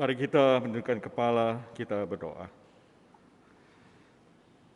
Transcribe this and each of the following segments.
Mari kita menundukkan kepala, kita berdoa.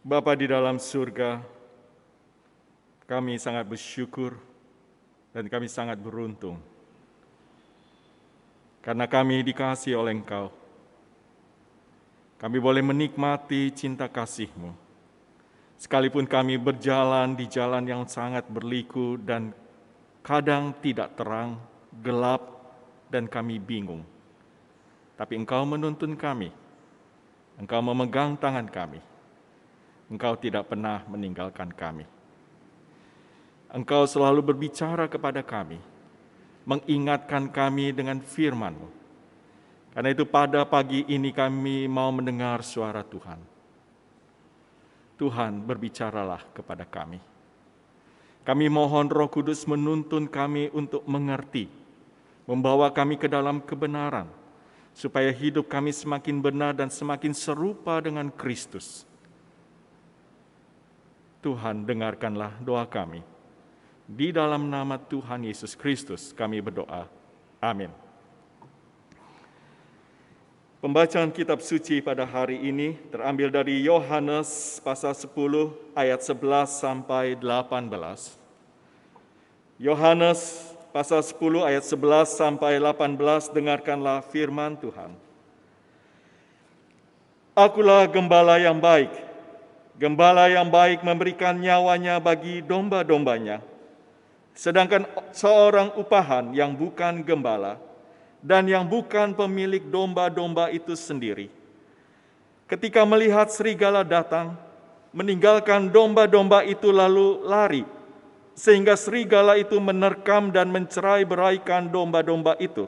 Bapa di dalam surga, kami sangat bersyukur dan kami sangat beruntung karena kami dikasihi oleh Engkau. Kami boleh menikmati cinta kasih-Mu, sekalipun kami berjalan di jalan yang sangat berliku dan kadang tidak terang, gelap, dan kami bingung. Tapi Engkau menuntun kami, Engkau memegang tangan kami, Engkau tidak pernah meninggalkan kami. Engkau selalu berbicara kepada kami, mengingatkan kami dengan firman-Mu. Karena itu pada pagi ini kami mau mendengar suara Tuhan. Tuhan, berbicaralah kepada kami. Kami mohon Roh Kudus menuntun kami untuk mengerti, membawa kami ke dalam kebenaran, supaya hidup kami semakin benar dan semakin serupa dengan Kristus. Tuhan, dengarkanlah doa kami. Di dalam nama Tuhan Yesus Kristus kami berdoa. Amin. Pembacaan kitab suci pada hari ini terambil dari Yohanes pasal 10 ayat 11 sampai 18. Yohanes pasal 10 ayat 11 sampai 18, dengarkanlah firman Tuhan. Akulah gembala yang baik. Gembala yang baik memberikan nyawanya bagi domba-dombanya. Sedangkan seorang upahan yang bukan gembala dan yang bukan pemilik domba-domba itu sendiri, ketika melihat serigala datang, meninggalkan domba-domba itu lalu lari, sehingga serigala itu menerkam dan mencerai-beraikan domba-domba itu.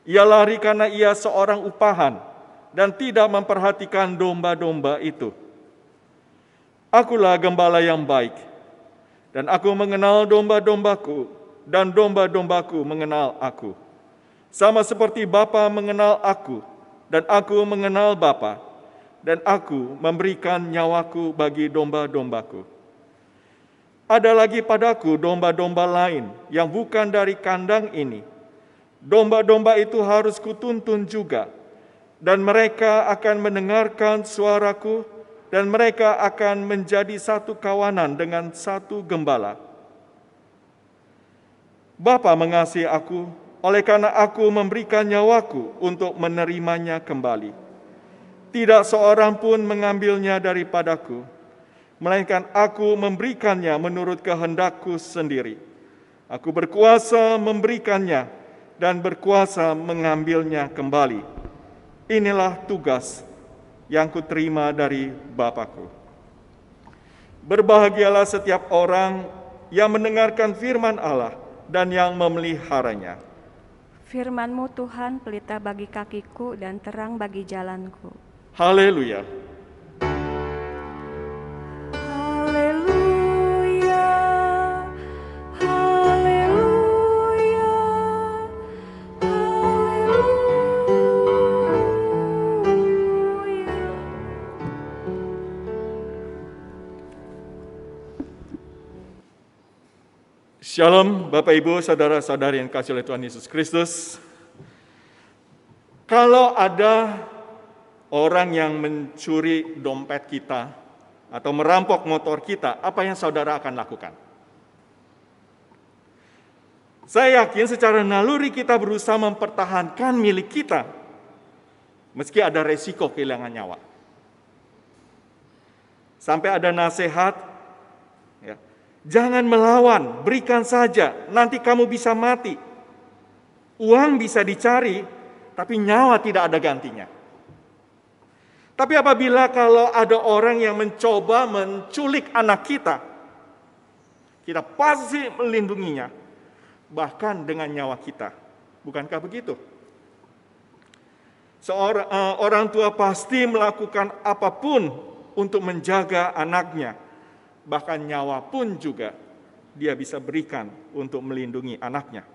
Ia lari karena ia seorang upahan dan tidak memperhatikan domba-domba itu. Akulah gembala yang baik, dan aku mengenal domba-dombaku, dan domba-dombaku mengenal aku. Sama seperti Bapa mengenal aku, dan aku mengenal Bapa, dan aku memberikan nyawaku bagi domba-dombaku. Ada lagi padaku domba-domba lain yang bukan dari kandang ini. Domba-domba itu harus kutuntun juga, dan mereka akan mendengarkan suaraku, dan mereka akan menjadi satu kawanan dengan satu gembala. Bapa mengasihi aku, oleh karena aku memberikan nyawaku untuk menerimanya kembali. Tidak seorang pun mengambilnya daripadaku, melainkan aku memberikannya menurut kehendakku sendiri. Aku berkuasa memberikannya dan berkuasa mengambilnya kembali. Inilah tugas yang kuterima dari Bapa-Ku. Berbahagialah setiap orang yang mendengarkan firman Allah dan yang memeliharanya. Firman-Mu Tuhan pelita bagi kakiku dan terang bagi jalanku. Haleluya. Haleluya. Haleluya. Haleluya. Shalom Bapak Ibu, saudara-saudari yang kasih oleh Tuhan Yesus Kristus. Kalau ada orang yang mencuri dompet kita atau merampok motor kita, apa yang saudara akan lakukan? Saya yakin secara naluri kita berusaha mempertahankan milik kita, meski ada resiko kehilangan nyawa. Sampai ada nasihat, ya, jangan melawan, berikan saja, nanti kamu bisa mati. Uang bisa dicari, tapi nyawa tidak ada gantinya. Tapi apabila kalau ada orang yang mencoba menculik anak kita, kita pasti melindunginya, bahkan dengan nyawa kita. Bukankah begitu? Orang tua pasti melakukan apapun untuk menjaga anaknya, bahkan nyawa pun juga dia bisa berikan untuk melindungi anaknya.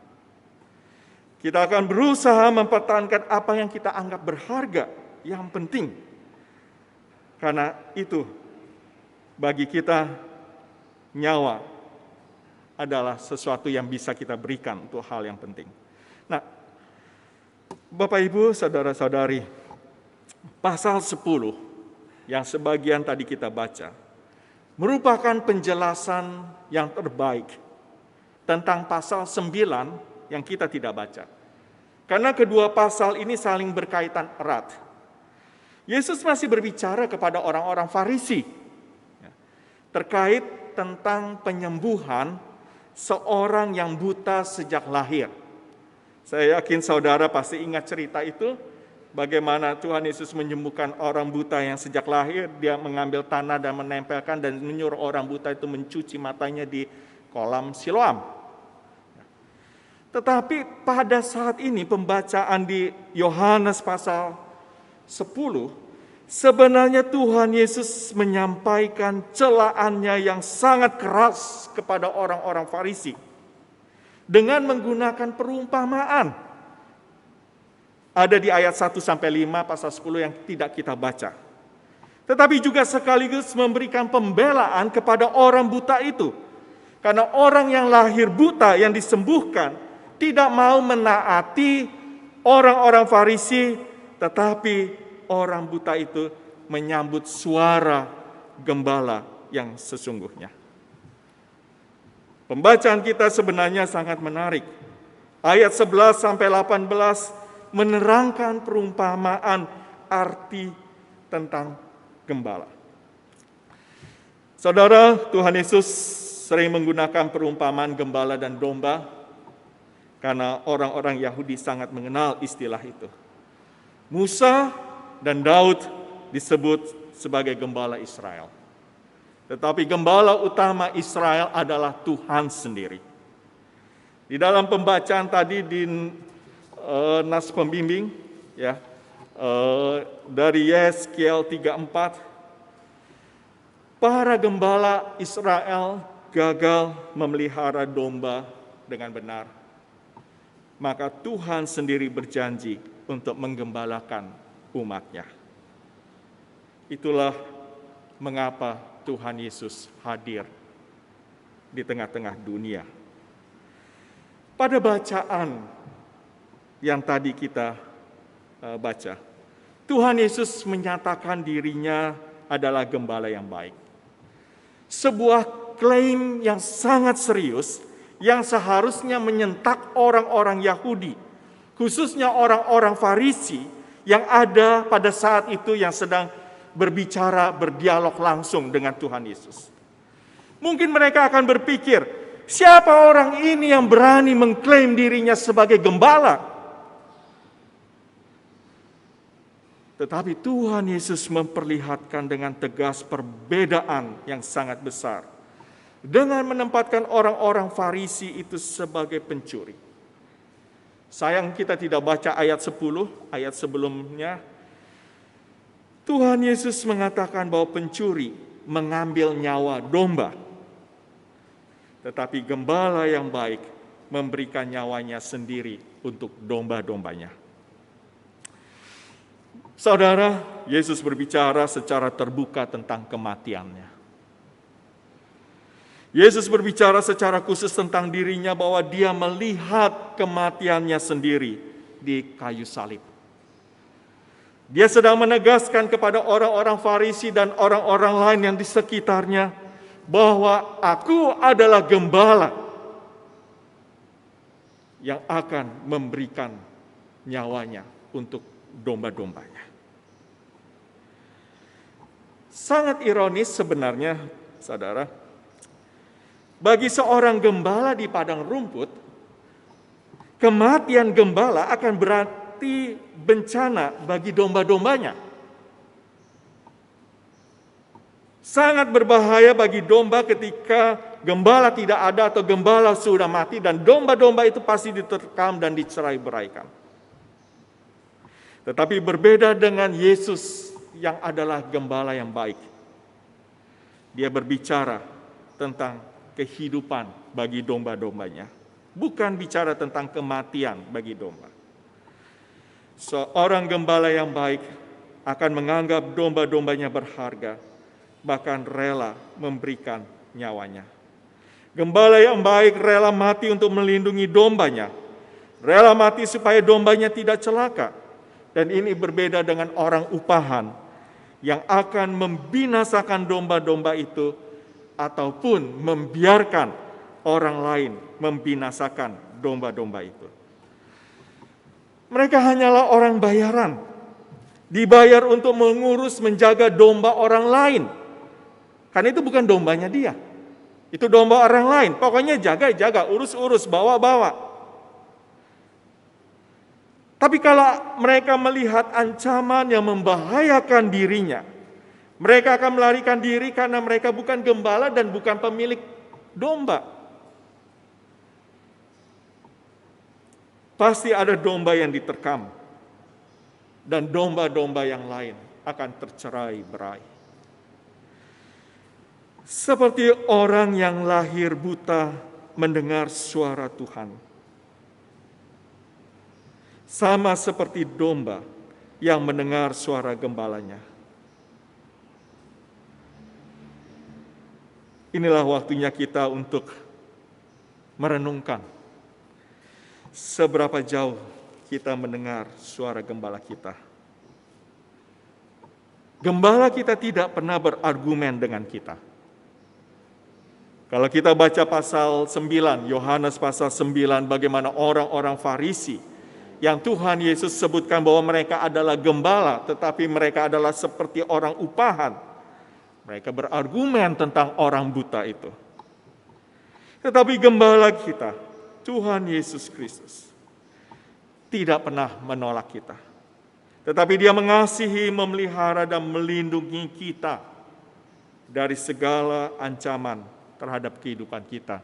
Kita akan berusaha mempertahankan apa yang kita anggap berharga, yang penting. Karena itu, bagi kita, nyawa adalah sesuatu yang bisa kita berikan untuk hal yang penting. Nah, Bapak Ibu, saudara-saudari, pasal 10 yang sebagian tadi kita baca merupakan penjelasan yang terbaik tentang pasal 9 yang kita tidak baca. Karena kedua pasal ini saling berkaitan erat. Yesus masih berbicara kepada orang-orang Farisi terkait tentang penyembuhan seorang yang buta sejak lahir. Saya yakin saudara pasti ingat cerita itu, bagaimana Tuhan Yesus menyembuhkan orang buta yang sejak lahir. Dia mengambil tanah dan menempelkan dan menyuruh orang buta itu mencuci matanya di kolam Siloam. Tetapi pada saat ini pembacaan di Yohanes pasal 10, sebenarnya Tuhan Yesus menyampaikan celaannya yang sangat keras kepada orang-orang Farisi dengan menggunakan perumpamaan. Ada di ayat 1-5 pasal 10 yang tidak kita baca. Tetapi juga sekaligus memberikan pembelaan kepada orang buta itu. Karena orang yang lahir buta yang disembuhkan tidak mau menaati orang-orang Farisi, tetapi orang buta itu menyambut suara gembala yang sesungguhnya. Pembacaan kita sebenarnya sangat menarik. Ayat 11-18 menerangkan perumpamaan arti tentang gembala. Saudara, Tuhan Yesus sering menggunakan perumpamaan gembala dan domba karena orang-orang Yahudi sangat mengenal istilah itu. Musa dan Daud disebut sebagai gembala Israel. Tetapi gembala utama Israel adalah Tuhan sendiri. Di dalam pembacaan tadi di nas pembimbing ya, dari Yeskiel 3:4, para gembala Israel gagal memelihara domba dengan benar. Maka Tuhan sendiri berjanji untuk menggembalakan umatnya. Itulah mengapa Tuhan Yesus hadir di tengah-tengah dunia. Pada bacaan yang tadi kita baca, Tuhan Yesus menyatakan dirinya adalah gembala yang baik. Sebuah klaim yang sangat serius yang seharusnya menyentak orang-orang Yahudi, khususnya orang-orang Farisi yang ada pada saat itu yang sedang berbicara, berdialog langsung dengan Tuhan Yesus. Mungkin mereka akan berpikir, siapa orang ini yang berani mengklaim dirinya sebagai gembala? Tetapi Tuhan Yesus memperlihatkan dengan tegas perbedaan yang sangat besar dengan menempatkan orang-orang Farisi itu sebagai pencuri. Sayang kita tidak baca ayat 10, ayat sebelumnya. Tuhan Yesus mengatakan bahwa pencuri mengambil nyawa domba. Tetapi gembala yang baik memberikan nyawanya sendiri untuk domba-dombanya. Saudara, Yesus berbicara secara terbuka tentang kematiannya. Yesus berbicara secara khusus tentang dirinya bahwa dia melihat kematiannya sendiri di kayu salib. Dia sedang menegaskan kepada orang-orang Farisi dan orang-orang lain yang di sekitarnya bahwa aku adalah gembala yang akan memberikan nyawanya untuk domba-dombanya. Sangat ironis sebenarnya, saudara. Bagi seorang gembala di padang rumput, kematian gembala akan berarti bencana bagi domba-dombanya. Sangat berbahaya bagi domba ketika gembala tidak ada atau gembala sudah mati dan domba-domba itu pasti diterkam dan dicerai-beraikan. Tetapi berbeda dengan Yesus yang adalah gembala yang baik. Dia berbicara tentang kehidupan bagi domba-dombanya, bukan bicara tentang kematian bagi domba. Seorang gembala yang baik akan menganggap domba-dombanya berharga, bahkan rela memberikan nyawanya. Gembala yang baik rela mati untuk melindungi dombanya. rela mati supaya dombanya tidak celaka. Dan ini berbeda dengan orang upahan yang akan membinasakan domba-domba itu ataupun membiarkan orang lain membinasakan domba-domba itu. Mereka hanyalah orang bayaran, dibayar untuk mengurus, menjaga domba orang lain. Karena itu bukan dombanya dia, itu domba orang lain. Pokoknya jaga, urus, bawa. Tapi kalau mereka melihat ancaman yang membahayakan dirinya, mereka akan melarikan diri karena mereka bukan gembala dan bukan pemilik domba. Pasti ada domba yang diterkam, dan domba-domba yang lain akan tercerai-berai. Seperti orang yang lahir buta mendengar suara Tuhan. Sama seperti domba yang mendengar suara gembalanya. Inilah waktunya kita untuk merenungkan seberapa jauh kita mendengar suara gembala kita. Gembala kita tidak pernah berargumen dengan kita. Kalau kita baca pasal 9, Yohanes pasal 9, bagaimana orang-orang Farisi yang Tuhan Yesus sebutkan bahwa mereka adalah gembala, tetapi mereka adalah seperti orang upahan. Mereka berargumen tentang orang buta itu. Tetapi gembala kita, Tuhan Yesus Kristus, tidak pernah menolak kita. Tetapi Dia mengasihi, memelihara, dan melindungi kita dari segala ancaman terhadap kehidupan kita.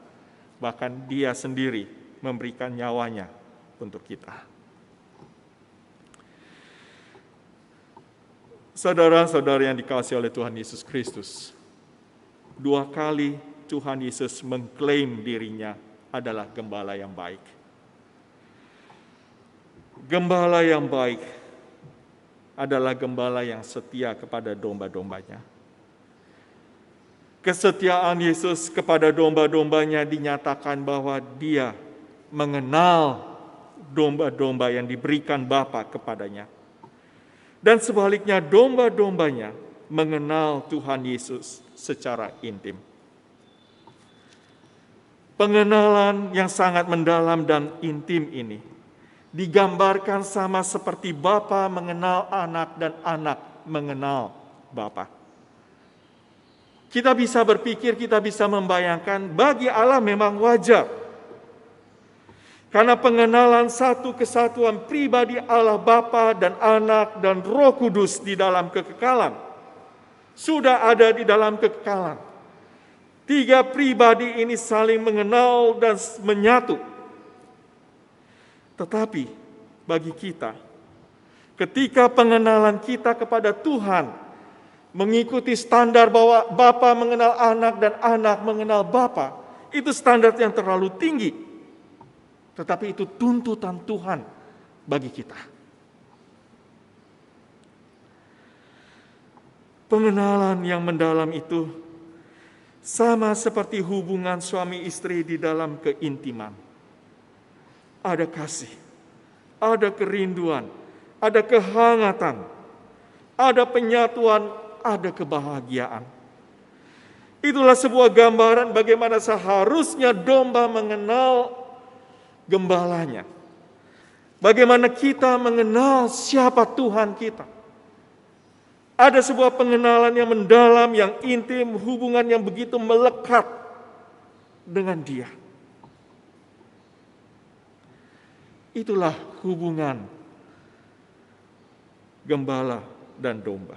Bahkan Dia sendiri memberikan nyawanya untuk kita. Saudara-saudara yang dikasihi oleh Tuhan Yesus Kristus, 2 kali Tuhan Yesus mengklaim dirinya adalah gembala yang baik. Gembala yang baik adalah gembala yang setia kepada domba-dombanya. Kesetiaan Yesus kepada domba-dombanya dinyatakan bahwa Dia mengenal domba-domba yang diberikan Bapa kepadanya. Dan sebaliknya domba-dombanya mengenal Tuhan Yesus secara intim. Pengenalan yang sangat mendalam dan intim ini digambarkan sama seperti Bapa mengenal anak dan anak mengenal Bapa. Kita bisa berpikir, kita bisa membayangkan, bagi Allah memang wajar. Karena pengenalan satu kesatuan pribadi Allah Bapa dan Anak dan Roh Kudus di dalam kekekalan sudah ada di dalam kekekalan. 3 pribadi ini saling mengenal dan menyatu. Tetapi bagi kita, ketika pengenalan kita kepada Tuhan mengikuti standar bahwa Bapa mengenal Anak dan Anak mengenal Bapa, itu standar yang terlalu tinggi. Tetapi itu tuntutan Tuhan bagi kita. Pengenalan yang mendalam itu sama seperti hubungan suami istri di dalam keintiman. Ada kasih, ada kerinduan, ada kehangatan, ada penyatuan, ada kebahagiaan. Itulah sebuah gambaran bagaimana seharusnya domba mengenal gembalanya. Bagaimana kita mengenal siapa Tuhan kita. Ada sebuah pengenalan yang mendalam, yang intim, hubungan yang begitu melekat dengan Dia. Itulah hubungan gembala dan domba.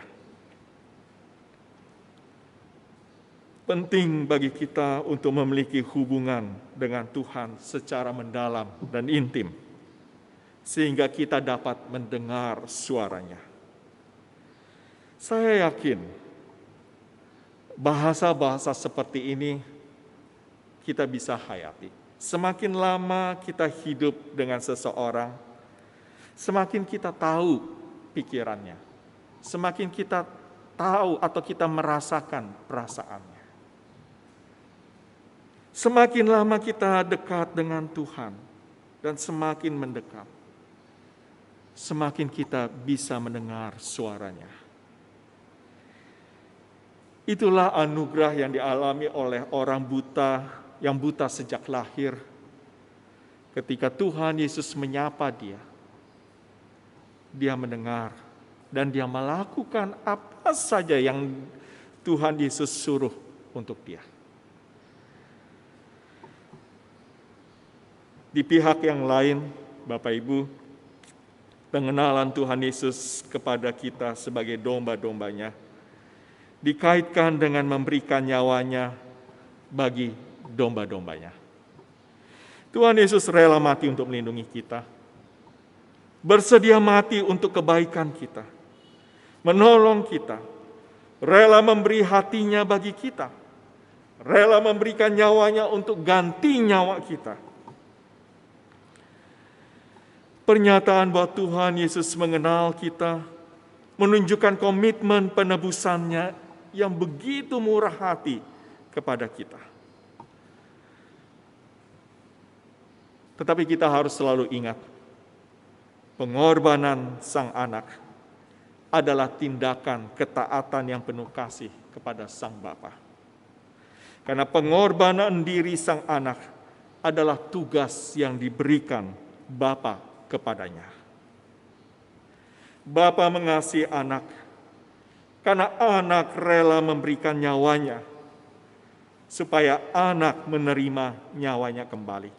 Penting bagi kita untuk memiliki hubungan dengan Tuhan secara mendalam dan intim, sehingga kita dapat mendengar suaranya. Saya yakin bahasa-bahasa seperti ini kita bisa hayati. Semakin lama kita hidup dengan seseorang, semakin kita tahu pikirannya, semakin kita tahu atau kita merasakan perasaannya. Semakin lama kita dekat dengan Tuhan, dan semakin mendekat, semakin kita bisa mendengar suaranya. Itulah anugerah yang dialami oleh orang buta yang buta sejak lahir. Ketika Tuhan Yesus menyapa dia mendengar dan dia melakukan apa saja yang Tuhan Yesus suruh untuk dia. Di pihak yang lain, Bapak Ibu, pengenalan Tuhan Yesus kepada kita sebagai domba-dombanya dikaitkan dengan memberikan nyawanya bagi domba-dombanya. Tuhan Yesus rela mati untuk melindungi kita, bersedia mati untuk kebaikan kita, menolong kita, rela memberi hatinya bagi kita, rela memberikan nyawanya untuk ganti nyawa kita. Pernyataan bahwa Tuhan Yesus mengenal kita menunjukkan komitmen penebusannya yang begitu murah hati kepada kita. Tetapi kita harus selalu ingat, pengorbanan Sang Anak adalah tindakan ketaatan yang penuh kasih kepada Sang Bapa. Karena pengorbanan diri Sang Anak adalah tugas yang diberikan Bapa kepadanya. Bapa mengasihi anak karena anak rela memberikan nyawanya supaya anak menerima nyawanya kembali.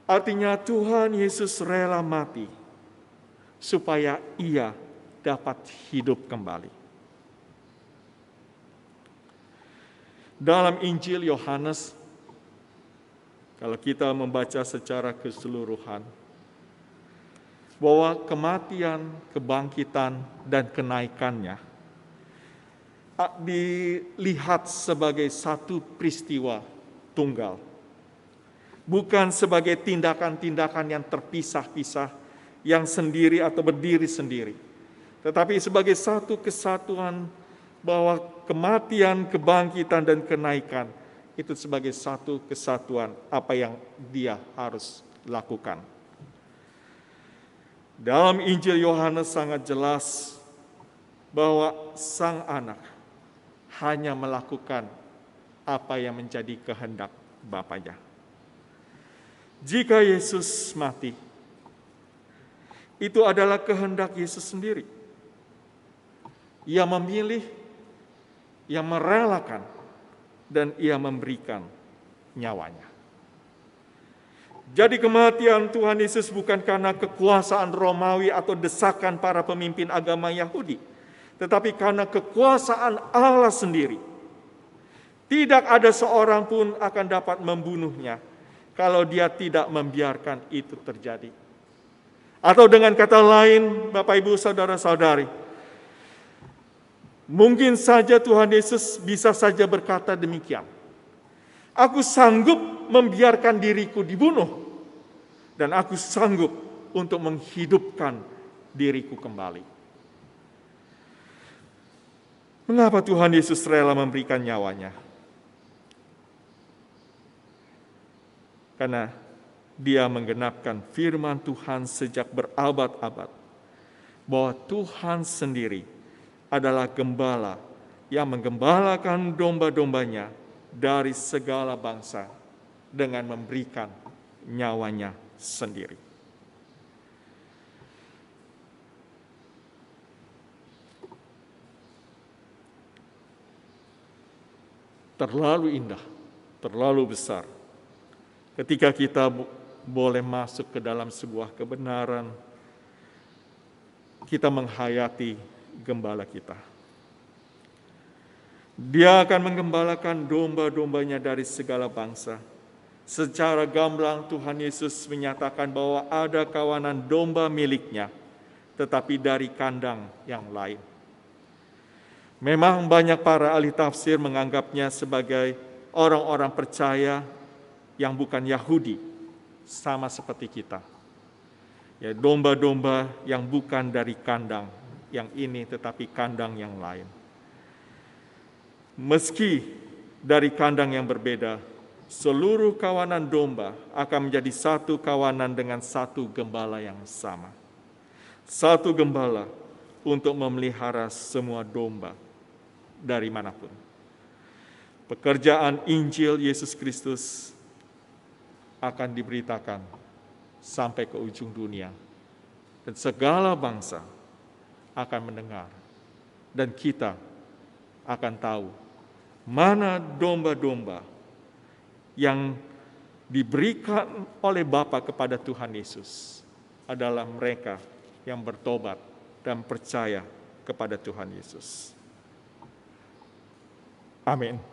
Artinya Tuhan Yesus rela mati supaya ia dapat hidup kembali. Dalam Injil Yohanes, kalau kita membaca secara keseluruhan, bahwa kematian, kebangkitan, dan kenaikannya dilihat sebagai satu peristiwa tunggal. Bukan sebagai tindakan-tindakan yang terpisah-pisah, yang sendiri atau berdiri sendiri. Tetapi sebagai satu kesatuan bahwa kematian, kebangkitan, dan kenaikan itu sebagai satu kesatuan apa yang dia harus lakukan. Dalam Injil Yohanes sangat jelas bahwa Sang Anak hanya melakukan apa yang menjadi kehendak Bapanya. Jika Yesus mati, itu adalah kehendak Yesus sendiri. Ia memilih, ia merelakan, dan ia memberikan nyawanya. Jadi kematian Tuhan Yesus bukan karena kekuasaan Romawi atau desakan para pemimpin agama Yahudi, tetapi karena kekuasaan Allah sendiri. Tidak ada seorang pun akan dapat membunuhnya kalau dia tidak membiarkan itu terjadi. Atau dengan kata lain, Bapak Ibu Saudara-saudari, mungkin saja Tuhan Yesus bisa saja berkata demikian. Aku sanggup membiarkan diriku dibunuh, dan aku sanggup untuk menghidupkan diriku kembali. Mengapa Tuhan Yesus rela memberikan nyawanya? Karena dia menggenapkan firman Tuhan sejak berabad-abad, bahwa Tuhan sendiri adalah gembala yang menggembalakan domba-dombanya dari segala bangsa dengan memberikan nyawanya sendiri. Terlalu indah, terlalu besar ketika kita boleh masuk ke dalam sebuah kebenaran, kita menghayati gembala kita. Dia akan menggembalakan domba-dombanya dari segala bangsa. Secara gamblang Tuhan Yesus menyatakan bahwa ada kawanan domba miliknya, tetapi dari kandang yang lain. Memang banyak para ahli tafsir menganggapnya sebagai orang-orang percaya yang bukan Yahudi, sama seperti kita. Ya, domba-domba yang bukan dari kandang yang ini, tetapi kandang yang lain. Meski dari kandang yang berbeda, seluruh kawanan domba akan menjadi satu kawanan dengan satu gembala yang sama. Satu gembala untuk memelihara semua domba dari manapun. Pekerjaan Injil Yesus Kristus akan diberitakan sampai ke ujung dunia. Dan segala bangsa akan mendengar. Dan kita akan tahu mana domba-domba yang diberikan oleh Bapa kepada Tuhan Yesus adalah mereka yang bertobat dan percaya kepada Tuhan Yesus. Amin.